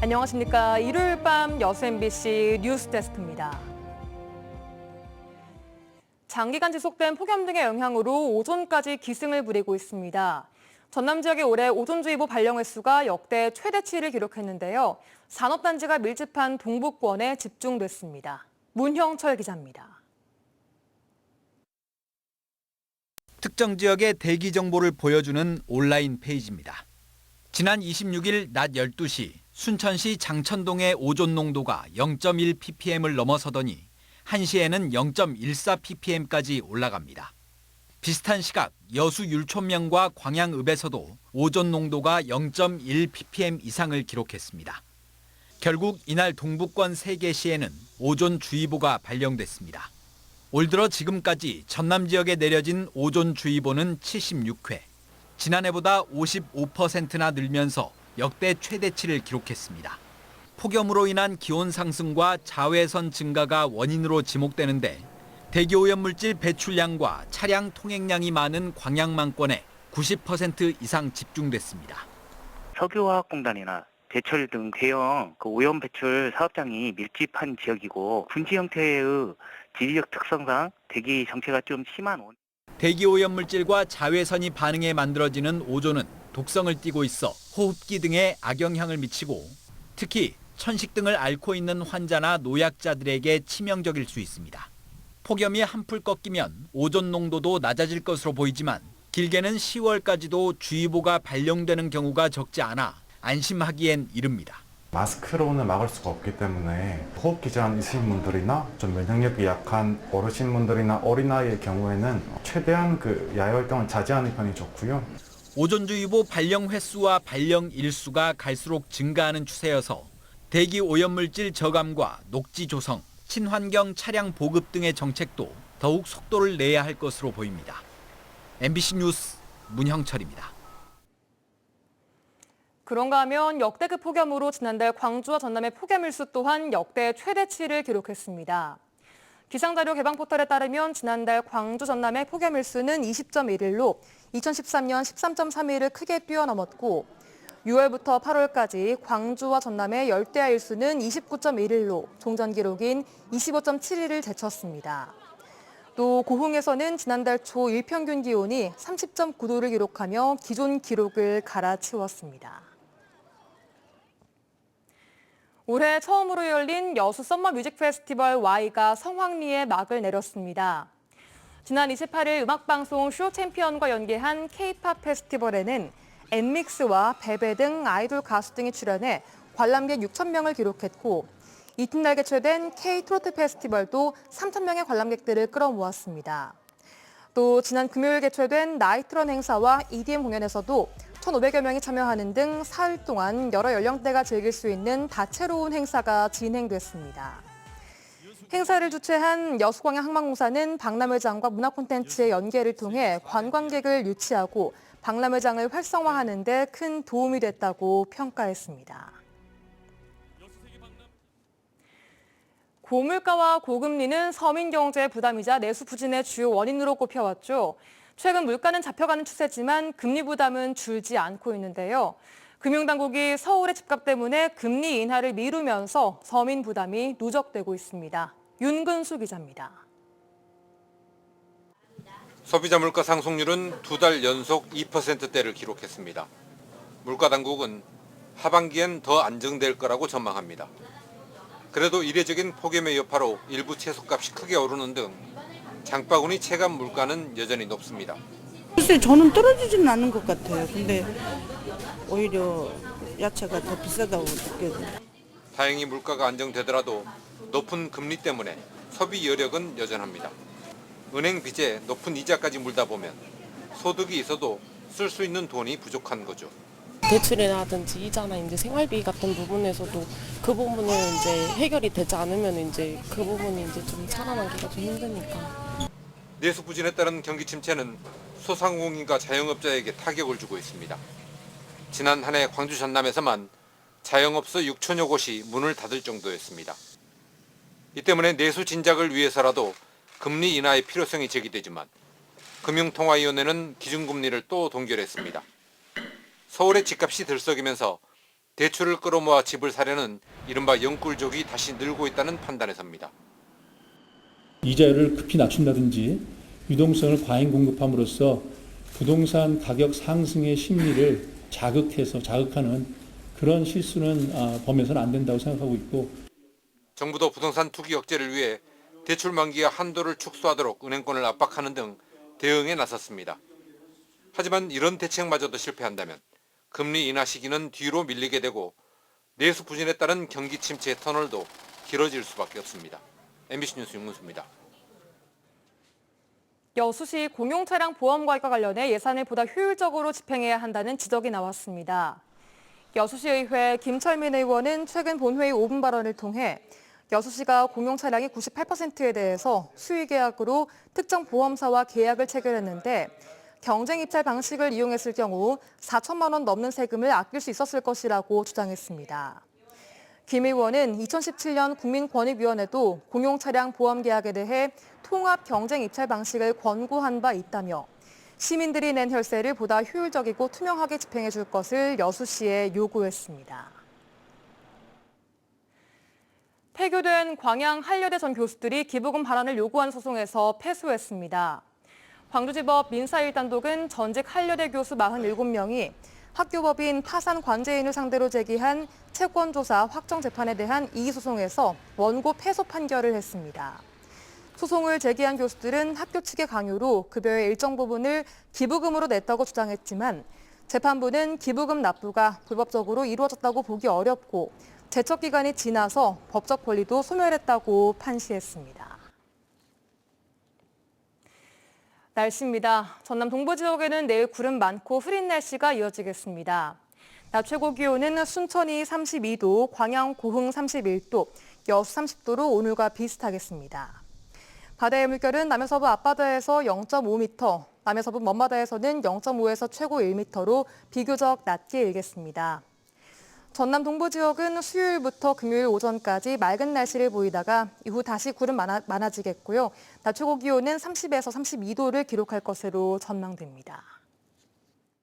안녕하십니까. 일요일 밤 여수 MBC 뉴스데스크입니다. 장기간 지속된 폭염 등의 영향으로 오존까지 기승을 부리고 있습니다. 전남 지역의 올해 오존주의보 발령 횟수가 역대 최대치를 기록했는데요. 산업단지가 밀집한 동북권에 집중됐습니다. 문형철 기자입니다. 특정 지역의 대기 정보를 보여주는 온라인 페이지입니다. 지난 26일 낮 12시 순천시 장천동의 오존 농도가 0.1ppm을 넘어서더니 1시에는 0.14ppm까지 올라갑니다. 비슷한 시각 여수 율촌면과 광양읍에서도 오존 농도가 0.1ppm 이상을 기록했습니다. 결국 이날 동북권 3개 시에는 오존주의보가 발령됐습니다. 올 들어 지금까지 전남 지역에 내려진 오존주의보는 76회, 지난해보다 55%나 늘면서 역대 최대치를 기록했습니다. 폭염으로 인한 기온 상승과 자외선 증가가 원인으로 지목되는데 대기오염물질 배출량과 차량 통행량이 많은 광양만권에 90% 이상 집중됐습니다. 석유화학공단이나 제철 등 대형 오염 배출 사업장이 밀집한 지역이고 분지 형태의 지리적 특성상 대기 정체가 좀 심한 대기오염물질과 자외선이 반응해 만들어지는 오존은 독성을 띠고 있어 호흡기 등에 악영향을 미치고 특히 천식 등을 앓고 있는 환자나 노약자들에게 치명적일 수 있습니다. 폭염이 한풀 꺾이면 오존 농도도 낮아질 것으로 보이지만 길게는 10월까지도 주의보가 발령되는 경우가 적지 않아 안심하기엔 이릅니다. 마스크로는 막을 수가 없기 때문에 호흡기 질환 있으신 분들이나 좀 면역력이 약한 어르신분들이나 어린아이의 경우에는 최대한 야외 활동을 자제하는 편이 좋고요. 오존주의보 발령 횟수와 발령 일수가 갈수록 증가하는 추세여서 대기 오염물질 저감과 녹지 조성, 친환경 차량 보급 등의 정책도 더욱 속도를 내야 할 것으로 보입니다. MBC 뉴스 문형철입니다. 그런가 하면 역대급 폭염으로 지난달 광주와 전남의 폭염일수 또한 역대 최대치를 기록했습니다. 기상자료 개방 포털에 따르면 지난달 광주 전남의 폭염일수는 20.1일로 2013년 13.3일을 크게 뛰어넘었고 6월부터 8월까지 광주와 전남의 열대야 일수는 29.1일로 종전 기록인 25.7일을 제쳤습니다. 또 고흥에서는 지난달 초 일평균 기온이 30.9도를 기록하며 기존 기록을 갈아치웠습니다. 올해 처음으로 열린 여수 썸머 뮤직 페스티벌 Y가 성황리에 막을 내렸습니다. 지난 28일 음악방송 쇼 챔피언과 연계한 K-팝 페스티벌에는 엔믹스와 베베 등 아이돌 가수 등이 출연해 관람객 6,000명을 기록했고 이튿날 개최된 K-트로트 페스티벌도 3,000명의 관람객들을 끌어모았습니다. 또 지난 금요일 개최된 나이트런 행사와 EDM 공연에서도 1,500여 명이 참여하는 등 사흘 동안 여러 연령대가 즐길 수 있는 다채로운 행사가 진행됐습니다. 행사를 주최한 여수광양항만공사는 박람회장과 문화콘텐츠의 연계를 통해 관광객을 유치하고 박람회장을 활성화하는 데 큰 도움이 됐다고 평가했습니다. 고물가와 고금리는 서민 경제의 부담이자 내수 부진의 주요 원인으로 꼽혀왔죠. 최근 물가는 잡혀가는 추세지만 금리 부담은 줄지 않고 있는데요. 금융당국이 서울의 집값 때문에 금리 인하를 미루면서 서민 부담이 누적되고 있습니다. 윤근수 기자입니다. 소비자 물가 상승률은 2달 연속 2%대를 기록했습니다. 물가당국은 하반기엔 더 안정될 거라고 전망합니다. 그래도 이례적인 폭염의 여파로 일부 채소값이 크게 오르는 등 장바구니 체감 물가는 여전히 높습니다. 글쎄 저는 떨어지지는 않는 것 같아요. 근데 오히려 야채가 더 비싸다고 느껴져요. 다행히 물가가 안정되더라도 높은 금리 때문에 소비 여력은 여전합니다. 은행 빚에 높은 이자까지 물다 보면 소득이 있어도 쓸 수 있는 돈이 부족한 거죠. 대출이라든지 이자나 이제 생활비 같은 부분에서도 그 부분을 이제 해결이 되지 않으면 이제 그 부분이 이제 좀 살아나기가 좀 힘드니까. 내수 부진에 따른 경기 침체는 소상공인과 자영업자에게 타격을 주고 있습니다. 지난 한 해 광주 전남에서만 자영업소 6천여 곳이 문을 닫을 정도였습니다. 이 때문에 내수 진작을 위해서라도 금리 인하의 필요성이 제기되지만 금융통화위원회는 기준금리를 또 동결했습니다. 서울의 집값이 들썩이면서 대출을 끌어모아 집을 사려는 이른바 영꿀족이 다시 늘고 있다는 판단에 섭니다. 이자율을 급히 낮춘다든지 유동성을 과잉 공급함으로써 부동산 가격 상승의 심리를 자극하는 그런 실수는 범해서는 안 된다고 생각하고 있고, 정부도 부동산 투기 억제를 위해 대출 만기와 한도를 축소하도록 은행권을 압박하는 등 대응에 나섰습니다. 하지만 이런 대책마저도 실패한다면 금리 인하 시기는 뒤로 밀리게 되고 내수 부진에 따른 경기 침체의 터널도 길어질 수밖에 없습니다. MBC 뉴스 윤문수입니다. 여수시 공용차량 보험과와 관련해 예산을 보다 효율적으로 집행해야 한다는 지적이 나왔습니다. 여수시의회 김철민 의원은 최근 본회의 5분 발언을 통해 여수시가 공용차량의 98%에 대해서 수의계약으로 특정 보험사와 계약을 체결했는데 경쟁 입찰 방식을 이용했을 경우 4천만 원 넘는 세금을 아낄 수 있었을 것이라고 주장했습니다. 김 의원은 2017년 국민권익위원회도 공용차량 보험 계약에 대해 통합 경쟁 입찰 방식을 권고한 바 있다며 시민들이 낸 혈세를 보다 효율적이고 투명하게 집행해 줄 것을 여수시에 요구했습니다. 폐교된 광양 한려대 전 교수들이 기부금 반환을 요구한 소송에서 패소했습니다. 광주지법 민사 1단독은 전직 한려대 교수 47명이 학교법인 파산 관제인을 상대로 제기한 채권조사 확정 재판에 대한 이의소송에서 원고 패소 판결을 했습니다. 소송을 제기한 교수들은 학교 측의 강요로 급여의 일정 부분을 기부금으로 냈다고 주장했지만 재판부는 기부금 납부가 불법적으로 이루어졌다고 보기 어렵고 제척 기간이 지나서 법적 권리도 소멸했다고 판시했습니다. 날씨입니다. 전남 동부 지역에는 내일 구름 많고 흐린 날씨가 이어지겠습니다. 낮 최고 기온은 순천이 32도, 광양 고흥 31도, 여수 30도로 오늘과 비슷하겠습니다. 바다의 물결은 남해서부 앞바다에서 0.5m, 남해서부 먼바다에서는 0.5에서 최고 1m로 비교적 낮게 일겠습니다. 전남 동부 지역은 수요일부터 금요일 오전까지 맑은 날씨를 보이다가 이후 다시 구름 많아지겠고요. 낮 최고 기온은 30에서 32도를 기록할 것으로 전망됩니다.